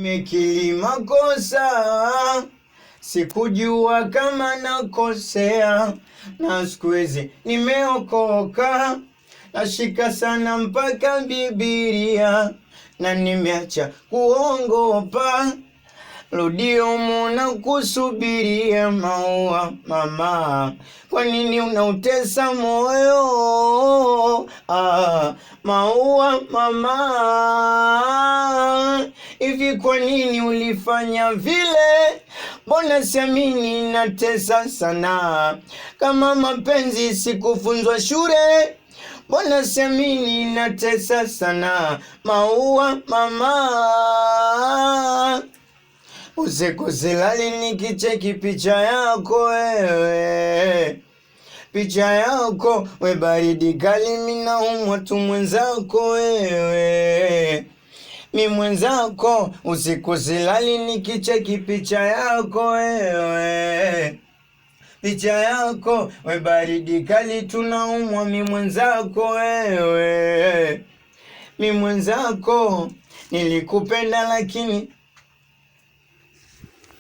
Nimekiri makosa, sikujua kama nakosea, na siku hizi nimeokoka, nashika sana mpaka Biblia, na nimeacha kuongopa, rudi humu na kusubiria. Maua mama, kwa nini unautesa moyo? Maua mama, hivi kwa nini ulifanya vile? Mbona siamini, natesa sana. Kama mapenzi sikufunzwa shule, mbona siamini, natesa sana. Maua mama, usiku silali nikicheki picha yako wewe, picha yako we baridi kali, mina umwa tu mwenzako wewe, mi mwenzako. Usiku silali nikicheki picha yako wewe, picha yako we baridi kali, tunaumwa mi mwenzako wewe, mi mwenzako. Nilikupenda lakini